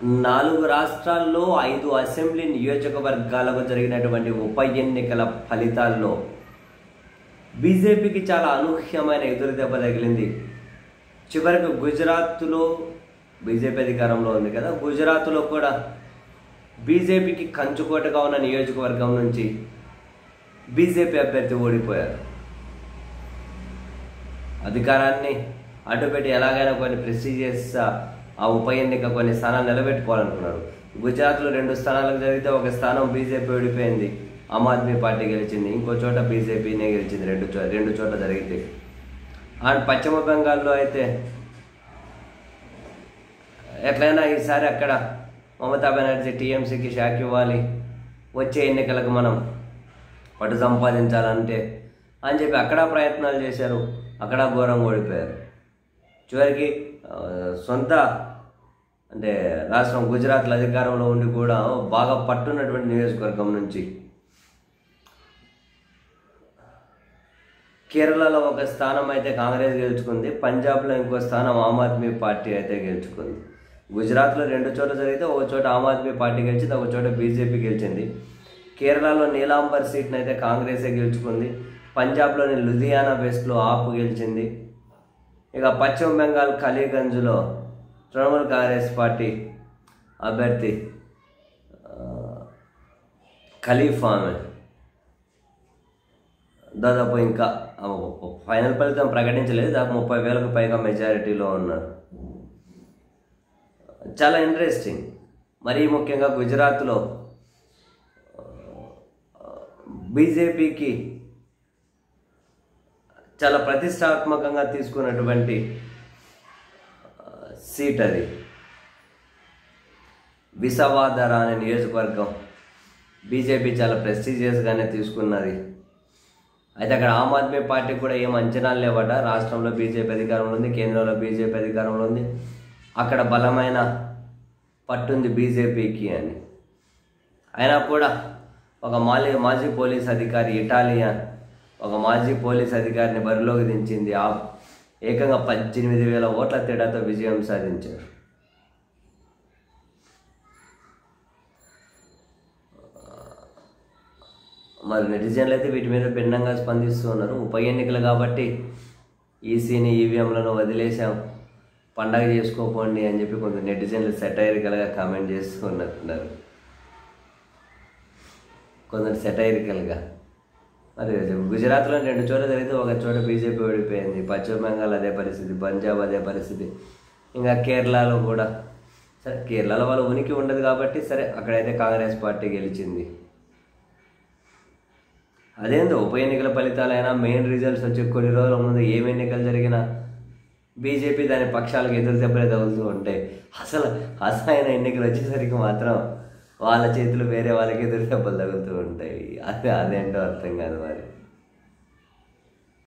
4 రాష్ట్రాల్లో 5 అసెంబ్లీ నియోజకవర్గాలకు జరిగినటువంటి ఉప ఎన్నికల ఫలితాల్లో బీజేపీకి చాలా అనూహ్యమైన ఎదురుదెబ్బ తగిలింది. చివరికి గుజరాత్లో బీజేపీ అధికారంలో ఉంది కదా, గుజరాత్లో కూడా బీజేపీకి కంచుకోటగా ఉన్న నియోజకవర్గం నుంచి బీజేపీ అభ్యర్థి ఓడిపోయారు. అధికారాన్ని అడ్డుపెట్టి ఎలాగైనా కొన్ని ప్రెస్టీజియస్ ఆ ఉప ఎన్నిక కొన్ని స్థానాలు నిలబెట్టుకోవాలనుకున్నారు. గుజరాత్లో 2 స్థానాలకు జరిగితే ఒక స్థానం బీజేపీ ఓడిపోయింది, ఆమ్ ఆద్మీ పార్టీ గెలిచింది. ఇంకో చోట బీజేపీనే గెలిచింది, రెండు చోట్ల జరిగింది. అండ్ పశ్చిమ బెంగాల్లో అయితే ఎట్లయినా ఈసారి అక్కడ మమతా బెనర్జీ టీఎంసీకి షాక్ ఇవ్వాలి, వచ్చే ఎన్నికలకు మనం పట్టు సంపాదించాలంటే అని చెప్పి అక్కడ ప్రయత్నాలు చేశారు, అక్కడ ఘోరంగా ఓడిపోయారు. చివరికి సొంత అంటే రాష్ట్రం గుజరాత్లో అధికారంలో ఉండి కూడా బాగా పట్టున్నటువంటి నియోజకవర్గం నుంచి కేరళలో ఒక స్థానం అయితే కాంగ్రెస్ గెలుచుకుంది, పంజాబ్లో ఇంకో స్థానం ఆమ్ ఆద్మీ పార్టీ అయితే గెలుచుకుంది. గుజరాత్లో 2 చోట్ల జరిగితే ఒక చోట ఆమ్ ఆద్మీ పార్టీ గెలిచింది, ఒక చోట బీజేపీ గెలిచింది. కేరళలో నీలాంబర్ సీట్ని అయితే కాంగ్రెసే గెలుచుకుంది, పంజాబ్లోని లుధియానా వెస్ట్లో ఆప్ గెలిచింది. ఇక పశ్చిమ బెంగాల్ ఖలీగంజ్లో తృణమూల్ కాంగ్రెస్ పార్టీ అభ్యర్థి ఖలీఫా దాదాపు ఇంకా ఫైనల్ ఫలితం ప్రకటించలేదు, దాదాపు 30,000కు పైగా మెజారిటీలో ఉన్నారు. చాలా ఇంట్రెస్టింగ్. మరీ ముఖ్యంగా గుజరాత్లో బీజేపీకి చాలా ప్రతిష్టాత్మకంగా తీసుకున్నటువంటి సీట్ అది. విసవాదర అనే నియోజకవర్గం బీజేపీ చాలా ప్రెస్టీజియస్గానే తీసుకున్నది. అయితే అక్కడ ఆమ్ ఆద్మీ పార్టీ కూడా ఏం అంచనాలు లేవట. రాష్ట్రంలో బీజేపీ అధికారంలో ఉంది, కేంద్రంలో బీజేపీ అధికారంలో ఉంది, అక్కడ బలమైన పట్టుంది బీజేపీకి అని. అయినా కూడా ఒక మాజీ పోలీస్ అధికారి ఇటాలియన్ ఒక మాజీ పోలీస్ అధికారిని బరిలోకి దించింది. ఏకంగా 18,000 ఓట్ల తేడాతో విజయం సాధించారు. మరి నెటిజన్లు అయితే వీటి మీద భిన్నంగా స్పందిస్తూ ఉన్నారు. ఉప ఎన్నికలు కాబట్టి ఈసీని ఈవీఎంలను వదిలేసాం, పండగ చేసుకోపోండి అని చెప్పి కొంత నెటిజన్లు సెటైరికల్గా కామెంట్ చేస్తూ ఉన్నట్టున్నారు. కొందరు సెటైరికల్గా. మరి గుజరాత్లో 2 చోట్ల జరిగితే ఒక చోట బీజేపీ ఓడిపోయింది, పశ్చిమ బెంగాల్ అదే పరిస్థితి, పంజాబ్ అదే పరిస్థితి, ఇంకా కేరళలో కూడా. సరే, కేరళలో వాళ్ళ ఉనికి ఉండదు కాబట్టి సరే అక్కడైతే కాంగ్రెస్ పార్టీ గెలిచింది. అదేందో ఉప ఎన్నికల ఫలితాలైనా మెయిన్ రిజల్ట్స్ వచ్చి కొన్ని రోజుల ముందు ఏం ఎన్నికలు జరిగినా బీజేపీ దాని పక్షాలకు ఎదురు దెబ్బలే తగులుతూ ఉంటాయి. అసలైన ఎన్నికలు వచ్చేసరికి మాత్రం వాళ్ళ చేతులు వేరే వాళ్ళకి ఎదురు దెబ్బలు తగులుతూ ఉంటాయి. అదేంటో అర్థం కాదు మరి.